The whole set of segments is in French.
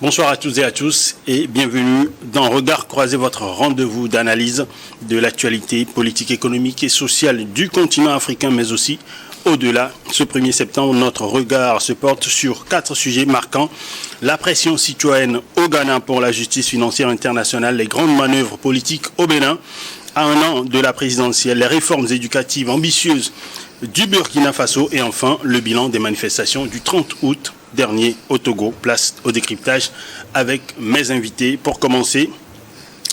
Bonsoir à toutes et à tous et bienvenue dans Regard Croisé, votre rendez-vous d'analyse de l'actualité politique, économique et sociale du continent africain, mais aussi au-delà. Ce 1er septembre, notre regard se porte sur 4 sujets marquants: la pression citoyenne au Ghana pour la justice financière internationale, les grandes manœuvres politiques au Bénin à un an de la présidentielle, les réformes éducatives ambitieuses du Burkina Faso et enfin le bilan des manifestations du 30 août dernier au Togo. Place au décryptage avec mes invités. Pour commencer,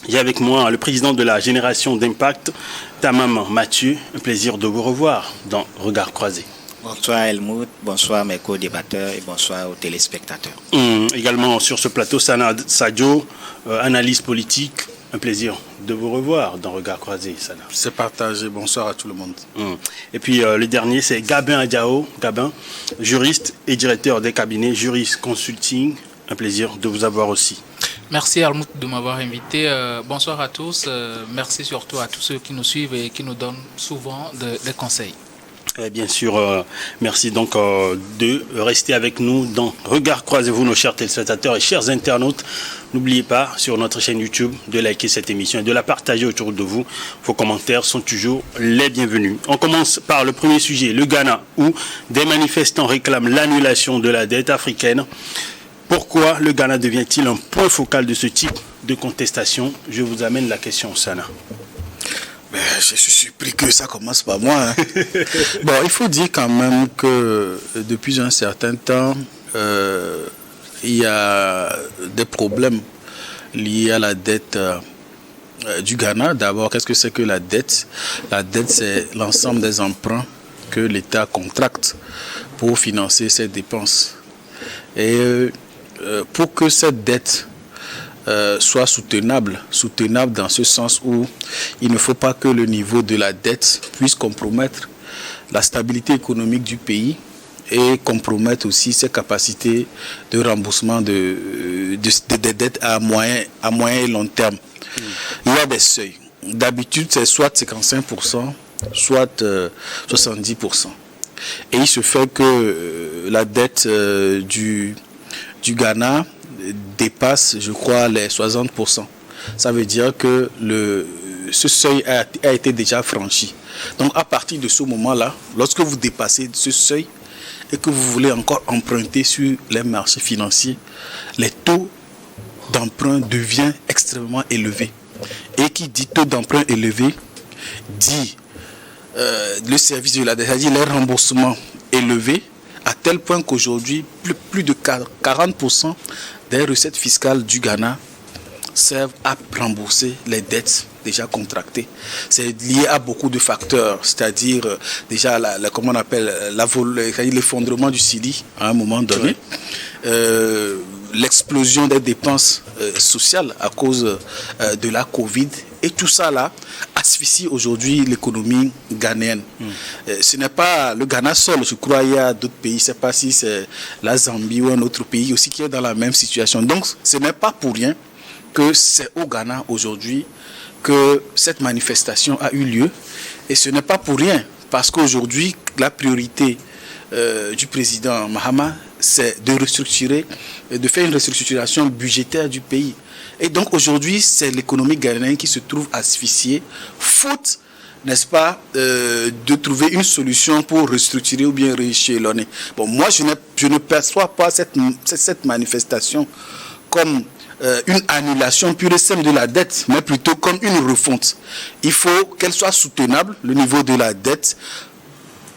il y a avec moi le président de la Génération d'Impact, Tamam Mathieu. Un plaisir de vous revoir dans Regard Croisé. Bonsoir Helmut, bonsoir mes co-débatteurs et bonsoir aux téléspectateurs. Également sur ce plateau, Sana Sadio, analyse politique. Un plaisir de vous revoir dans Regard Croisé, Sana. C'est partagé. Bonsoir à tout le monde. Et puis le dernier, c'est Gabin Adjao. Gabin, juriste et directeur des cabinets Juris Consulting. Un plaisir de vous avoir aussi. Merci Helmut de m'avoir invité. Bonsoir à tous. Merci surtout à tous ceux qui nous suivent et qui nous donnent souvent des conseils. Et bien sûr, merci donc de rester avec nous dans Regard Croisez-vous, nos chers téléspectateurs et chers internautes. N'oubliez pas sur notre chaîne YouTube de liker cette émission et de la partager autour de vous. Vos commentaires sont toujours les bienvenus. On commence par le premier sujet, le Ghana, où des manifestants réclament l'annulation de la dette africaine. Pourquoi le Ghana devient-il un point focal de ce type de contestation? Je vous amène la question, Sana. Je suis surpris que ça commence par moi. Bon, il faut dire quand même que depuis un certain temps, il y a des problèmes liés à la dette du Ghana. D'abord, qu'est-ce que c'est que la dette? La dette, c'est l'ensemble des emprunts que l'État contracte pour financer ses dépenses. Et pour que cette dette soit soutenable dans ce sens où il ne faut pas que le niveau de la dette puisse compromettre la stabilité économique du pays et compromettre aussi ses capacités de remboursement des dettes à moyen et long terme. Il y a des seuils. D'habitude, c'est soit 55%, soit 70%. Et il se fait que la dette du Ghana dépasse, je crois, les 60%. Ça veut dire que ce seuil a été déjà franchi. Donc, à partir de ce moment-là, lorsque vous dépassez ce seuil et que vous voulez encore emprunter sur les marchés financiers, les taux d'emprunt deviennent extrêmement élevés. Et qui dit taux d'emprunt élevé, dit le service de la dette, c'est-à-dire les remboursements élevés, à tel point qu'aujourd'hui, plus de 40% des recettes fiscales du Ghana servent à rembourser les dettes déjà contractées. C'est lié à beaucoup de facteurs, c'est-à-dire déjà comment on appelle l'effondrement du Sili à un moment donné, l'explosion des dépenses sociales à cause de la Covid, et tout ça là asphyxie aujourd'hui l'économie ghanéenne. Ce n'est pas le Ghana seul, je crois il y a d'autres pays, je ne sais pas si c'est la Zambie ou un autre pays aussi qui est dans la même situation. Donc ce n'est pas pour rien que c'est au Ghana aujourd'hui que cette manifestation a eu lieu, et ce n'est pas pour rien parce qu'aujourd'hui la priorité du président Mahama, c'est de restructurer, de faire une restructuration budgétaire du pays. Et donc aujourd'hui, c'est l'économie ghanéenne qui se trouve asphyxiée, faute, n'est-ce pas, de trouver une solution pour restructurer ou bien rééchelonner. Bon, moi, je ne perçois pas cette manifestation comme une annulation pure et simple de la dette, mais plutôt comme une refonte. Il faut qu'elle soit soutenable, le niveau de la dette,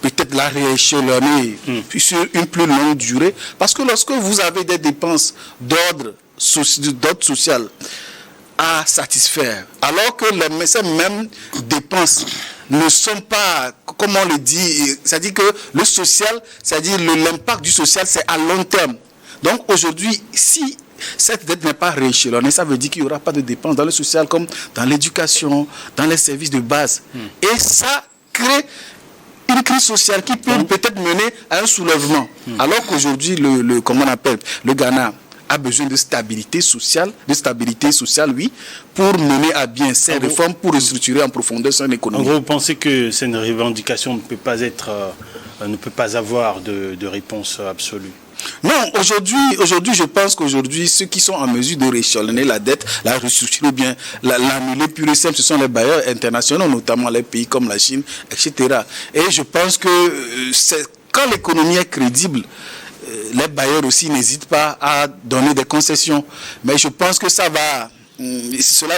peut-être la rééchelonner sur une plus longue durée, parce que lorsque vous avez des dépenses d'ordre social à satisfaire, alors que ces mêmes dépenses ne sont pas, comme on le dit, c'est-à-dire que le social, c'est-à-dire l'impact du social, c'est à long terme. Donc aujourd'hui, si cette dette n'est pas rééchelonnée, ça veut dire qu'il n'y aura pas de dépenses dans le social comme dans l'éducation, dans les services de base. Et ça crée une crise sociale qui peut peut-être mener à un soulèvement. Alors qu'aujourd'hui, comment on appelle, le Ghana a besoin de stabilité sociale, oui, pour mener à bien ces réformes, pour restructurer en profondeur son économie. En gros, vous pensez que cette revendication ne peut pas avoir de réponse absolue? Non, aujourd'hui, je pense qu'aujourd'hui, ceux qui sont en mesure de rééchelonner la dette, la restructurer ou bien l'annuler pure et simple, ce sont les bailleurs internationaux, notamment les pays comme la Chine, etc. Et je pense que quand l'économie est crédible, les bailleurs aussi n'hésitent pas à donner des concessions. Mais je pense que cela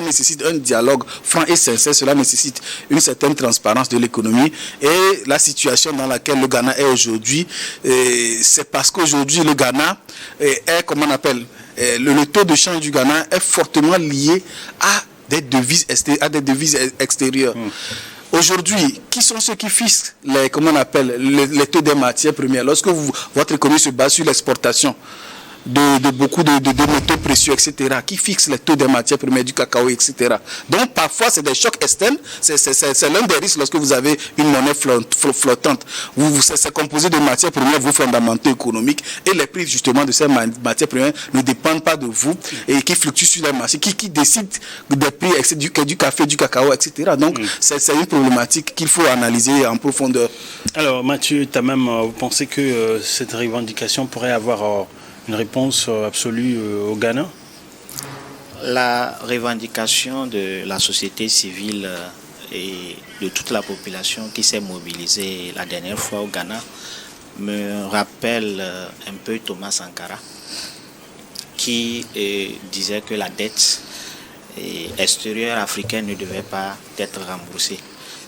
nécessite un dialogue franc et sincère, cela nécessite une certaine transparence de l'économie. Et la situation dans laquelle le Ghana est aujourd'hui, c'est parce qu'aujourd'hui le Ghana est, comment on appelle, le taux de change du Ghana est fortement lié à des devises extérieures. Aujourd'hui, qui sont ceux qui fixent les taux des matières premières? Lorsque votre économie se base sur l'exportation de beaucoup de métaux précieux, etc., qui fixent les taux des matières premières, du cacao, etc. Donc, parfois, c'est des chocs externes. C'est l'un des risques lorsque vous avez une monnaie flottante. C'est composé de matières premières, vos fondamentaux économiques, et les prix, justement, de ces matières premières ne dépendent pas de vous et qui fluctuent sur les marchés, qui décident des prix du café, du cacao, etc. Donc, c'est une problématique qu'il faut analyser en profondeur. Alors, Mathieu, tu as même pensé que cette revendication pourrait avoir une réponse absolue au Ghana? La revendication de la société civile et de toute la population qui s'est mobilisée la dernière fois au Ghana me rappelle un peu Thomas Sankara, qui disait que la dette extérieure africaine ne devait pas être remboursée.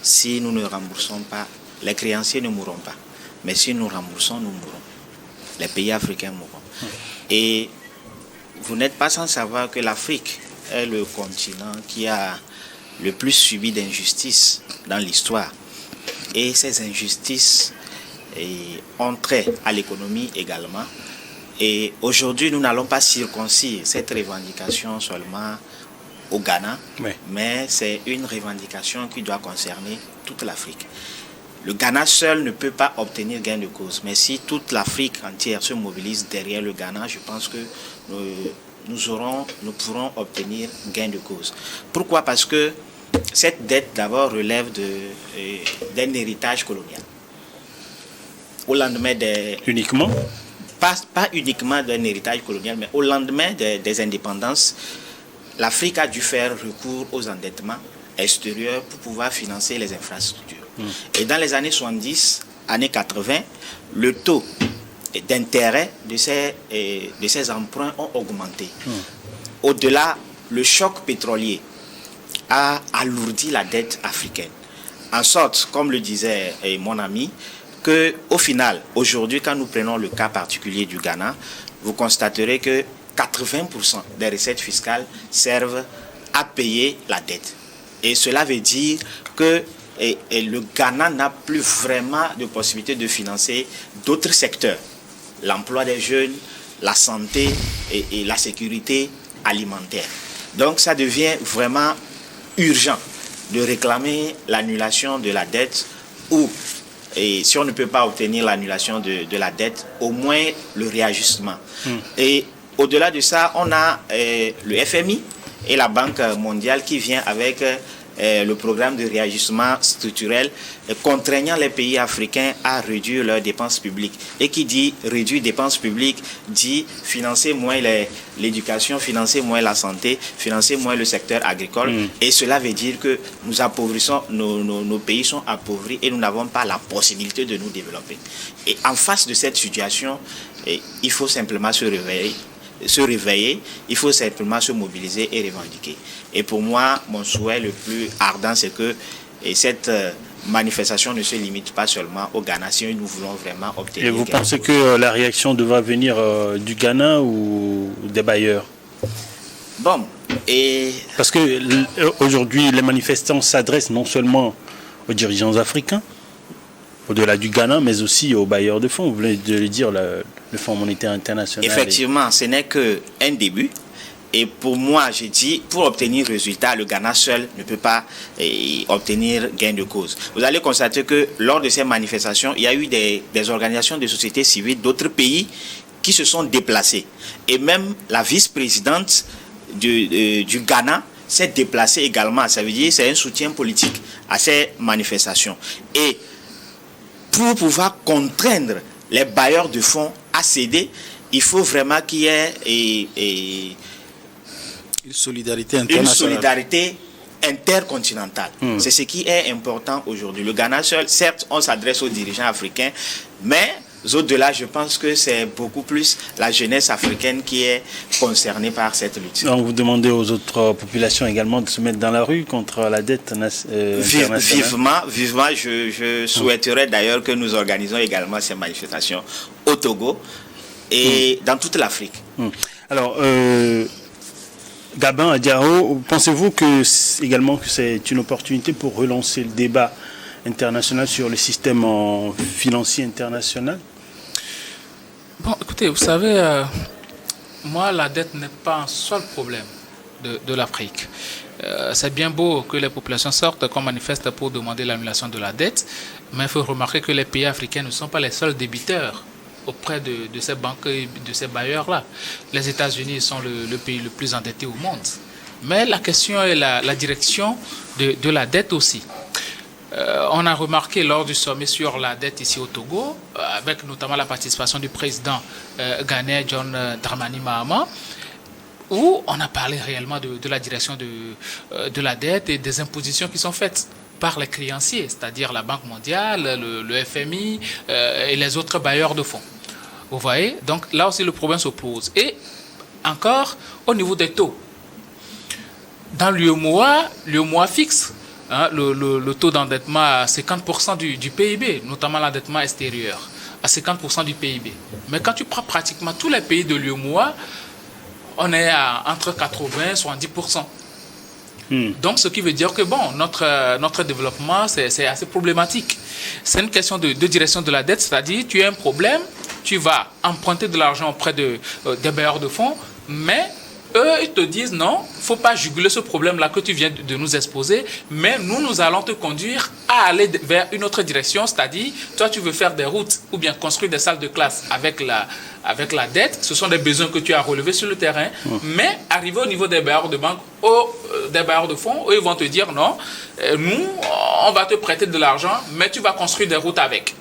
Si nous ne remboursons pas, les créanciers ne mourront pas. Mais si nous remboursons, nous mourrons. Les pays africains mourront. Et vous n'êtes pas sans savoir que l'Afrique est le continent qui a le plus subi d'injustices dans l'histoire. Et ces injustices ont trait à l'économie également. Et aujourd'hui, nous n'allons pas circoncire cette revendication seulement au Ghana, mais c'est une revendication qui doit concerner toute l'Afrique. Le Ghana seul ne peut pas obtenir gain de cause, mais si toute l'Afrique entière se mobilise derrière le Ghana, je pense que nous pourrons obtenir gain de cause. Pourquoi? Parce que cette dette d'abord relève d'un héritage colonial. Au lendemain Uniquement? Pas uniquement d'un héritage colonial, mais au lendemain des indépendances, l'Afrique a dû faire recours aux endettements extérieurs pour pouvoir financer les infrastructures. Et dans les années 70, années 80, le taux d'intérêt de ces emprunts ont augmenté. Au-delà, le choc pétrolier a alourdi la dette africaine. En sorte, comme le disait mon ami, qu'au final, aujourd'hui, quand nous prenons le cas particulier du Ghana, vous constaterez que 80% des recettes fiscales servent à payer la dette. Et cela veut dire que le Ghana n'a plus vraiment de possibilité de financer d'autres secteurs. L'emploi des jeunes, la santé et la sécurité alimentaire. Donc ça devient vraiment urgent de réclamer l'annulation de la dette ou, et si on ne peut pas obtenir l'annulation de la dette, au moins le réajustement. Et au-delà de ça, on a le FMI et la Banque mondiale qui vient avec le programme de réajustement structurel contraignant les pays africains à réduire leurs dépenses publiques. Et qui dit réduire dépenses publiques dit financer moins l'éducation, financer moins la santé, financer moins le secteur agricole. Et cela veut dire que nous appauvrissons, nos pays sont appauvris et nous n'avons pas la possibilité de nous développer. Et en face de cette situation, il faut simplement se réveiller, il faut simplement se mobiliser et revendiquer. Et pour moi, mon souhait le plus ardent, c'est que cette manifestation ne se limite pas seulement au Ghana, si nous voulons vraiment obtenir. Et vous pensez que la réaction devra venir du Ghana ou des bailleurs? Bon, parce que aujourd'hui, les manifestants s'adressent non seulement aux dirigeants africains, au-delà du Ghana, mais aussi aux bailleurs de fonds. Vous venez de le dire, le Fonds monétaire international. Effectivement, ce n'est qu'un début. Et pour moi, j'ai dit, pour obtenir résultat, le Ghana seul ne peut pas obtenir gain de cause. Vous allez constater que lors de ces manifestations, il y a eu des organisations de société civile d'autres pays qui se sont déplacées. Et même la vice-présidente du Ghana s'est déplacée également. Ça veut dire que c'est un soutien politique à ces manifestations. Et pour pouvoir contraindre les bailleurs de fonds à céder, il faut vraiment qu'il y ait une solidarité une internationale. solidarité intercontinentale. C'est ce qui est important aujourd'hui. Le Ghana seul, certes, on s'adresse aux dirigeants africains, mais au-delà, je pense que c'est beaucoup plus la jeunesse africaine qui est concernée par cette lutte. Donc vous demandez aux autres populations également de se mettre dans la rue contre la dette internationale. Vivement, je souhaiterais d'ailleurs que nous organisons également ces manifestations au Togo et dans toute l'Afrique. Alors, Gabin Adjao, pensez-vous que c'est une opportunité pour relancer le débat international sur le système financier international? Bon, écoutez, vous savez, moi, la dette n'est pas un seul problème de l'Afrique. C'est bien beau que les populations sortent, qu'on manifeste pour demander l'annulation de la dette, mais il faut remarquer que les pays africains ne sont pas les seuls débiteurs auprès de ces banques et de ces bailleurs-là. Les États-Unis sont le pays le plus endetté au monde. Mais la question est la direction de la dette aussi. On a remarqué lors du sommet sur la dette ici au Togo, avec notamment la participation du président ghanéen John Dramani Mahama, où on a parlé réellement de la direction de la dette et des impositions qui sont faites par les créanciers, c'est-à-dire la Banque mondiale, le FMI et les autres bailleurs de fonds. Vous voyez? Donc là aussi le problème se pose. Et encore au niveau des taux. Dans l'UEMOA fixe le taux d'endettement à 50% du PIB, notamment l'endettement extérieur, à 50% du PIB. Mais quand tu prends pratiquement tous les pays de l'UEMOA, on est entre 80 et 70%. Donc, ce qui veut dire que, bon, notre développement, c'est assez problématique. C'est une question de direction de la dette, c'est-à-dire, tu as un problème, tu vas emprunter de l'argent auprès des bailleurs de fonds, mais eux, ils te disent non, il ne faut pas juguler ce problème-là que tu viens de nous exposer, mais nous allons te conduire à aller vers une autre direction, c'est-à-dire, toi, tu veux faire des routes ou bien construire des salles de classe avec la dette, ce sont des besoins que tu as relevés sur le terrain, mais arrivé au niveau des bailleurs de banque, des bailleurs de fonds, eux, ils vont te dire non, nous, on va te prêter de l'argent, mais tu vas construire des routes avec.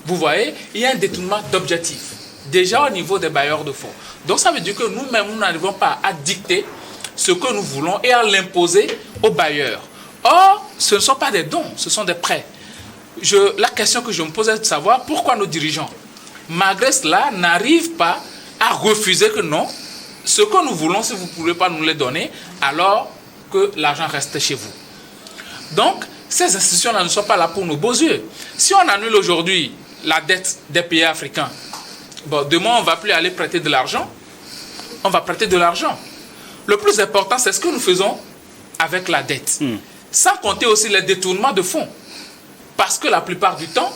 Vous voyez, il y a un détournement d'objectifs, déjà au niveau des bailleurs de fonds. Donc ça veut dire que nous-mêmes, nous n'arrivons pas à dicter ce que nous voulons et à l'imposer aux bailleurs. Or, ce ne sont pas des dons, ce sont des prêts. La question que je me pose est de savoir pourquoi nos dirigeants, malgré cela, n'arrivent pas à refuser que non, ce que nous voulons, si vous ne pouvez pas nous les donner, alors que l'argent reste chez vous. Donc, ces institutions-là ne sont pas là pour nos beaux yeux. Si on annule aujourd'hui la dette des pays africains, bon, demain, on ne va plus aller prêter de l'argent. On va prêter de l'argent. Le plus important, c'est ce que nous faisons avec la dette. Sans compter aussi les détournements de fonds. Parce que la plupart du temps,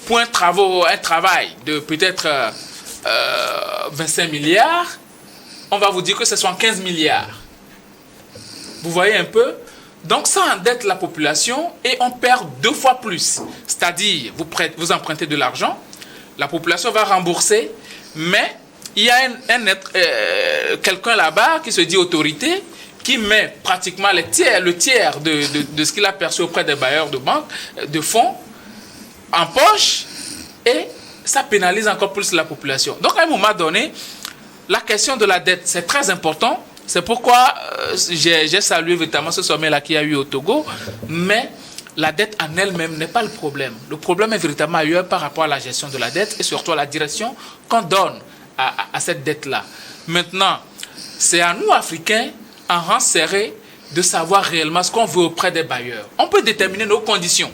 pour un travail de peut-être 25 milliards, on va vous dire que ce sont 15 milliards. Vous voyez un peu? Donc ça endette la population et on perd 2 fois plus. C'est-à-dire, vous empruntez de l'argent, la population va rembourser, mais il y a quelqu'un là-bas qui se dit autorité, qui met pratiquement le tiers de ce qu'il a perçu auprès des bailleurs de banque, de fonds, en poche, et ça pénalise encore plus la population. Donc à un moment donné, la question de la dette, c'est très important. C'est pourquoi j'ai salué véritablement ce sommet-là qu'il y a eu au Togo, mais la dette en elle-même n'est pas le problème. Le problème est véritablement ailleurs par rapport à la gestion de la dette et surtout à la direction qu'on donne à cette dette-là. Maintenant, c'est à nous, Africains, en rang serré, de savoir réellement ce qu'on veut auprès des bailleurs. On peut déterminer nos conditions.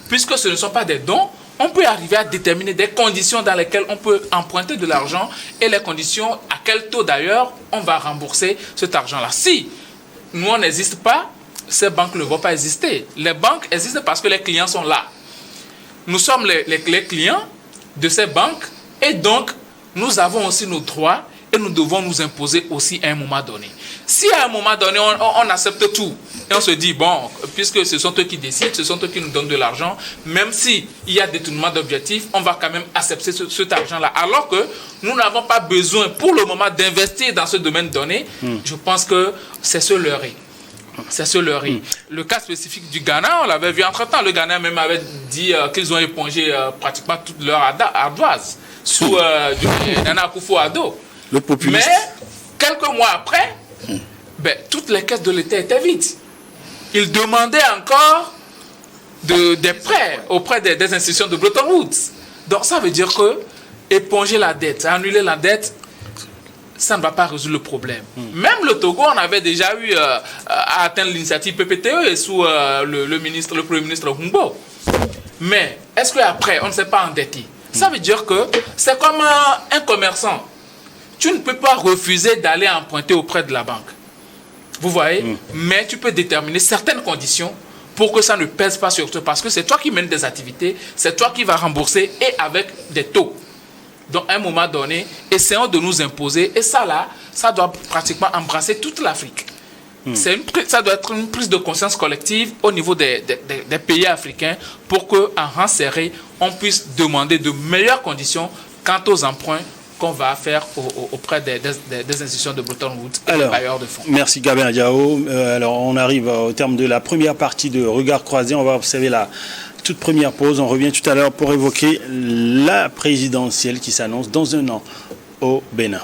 Puisque ce ne sont pas des dons, on peut arriver à déterminer des conditions dans lesquelles on peut emprunter de l'argent et les conditions, à quel taux d'ailleurs, on va rembourser cet argent-là. Si nous, on n'existe pas, ces banques ne vont pas exister. Les banques existent parce que les clients sont là. Nous sommes les clients de ces banques et donc nous avons aussi nos droits et nous devons nous imposer aussi à un moment donné. Si à un moment donné on accepte tout et on se dit bon, puisque ce sont eux qui décident, ce sont eux qui nous donnent de l'argent, même s'il y a détournement d'objectifs, on va quand même accepter cet argent-là. Alors que nous n'avons pas besoin pour le moment d'investir dans ce domaine donné, je pense que c'est se leurrer. C'est se leurrer. Le cas spécifique du Ghana, on l'avait vu entre-temps. Le Ghana même avait dit qu'ils ont épongé pratiquement toute leur ardoise. sous Nana Akufo-Addo. Le populiste. Mais quelques mois après, toutes les caisses de l'État étaient vides. Il demandait encore des prêts auprès des institutions de Bretton Woods. Donc ça veut dire que éponger la dette, annuler la dette, ça ne va pas résoudre le problème. Même le Togo, on avait déjà eu à atteindre l'initiative PPTE sous le Premier ministre Humbo. Mais est-ce qu'après, on ne s'est pas endetté? Ça veut dire que c'est comme un commerçant. Tu ne peux pas refuser d'aller emprunter auprès de la banque. Vous voyez? Mais tu peux déterminer certaines conditions pour que ça ne pèse pas sur toi. Parce que c'est toi qui mènes des activités, c'est toi qui vas rembourser et avec des taux. Donc, à un moment donné, essayons de nous imposer. Et ça, là, ça doit pratiquement embrasser toute l'Afrique. Ça doit être une prise de conscience collective au niveau des pays africains pour qu'en rang serré, on puisse demander de meilleures conditions quant aux emprunts qu'on va faire auprès des institutions de Bretton Woods et des bailleurs de fonds. Merci Gabin Diao. Alors, on arrive au terme de la première partie de Regard croisé. On va observer la toute première pause. On revient tout à l'heure pour évoquer la présidentielle qui s'annonce dans un an au Bénin.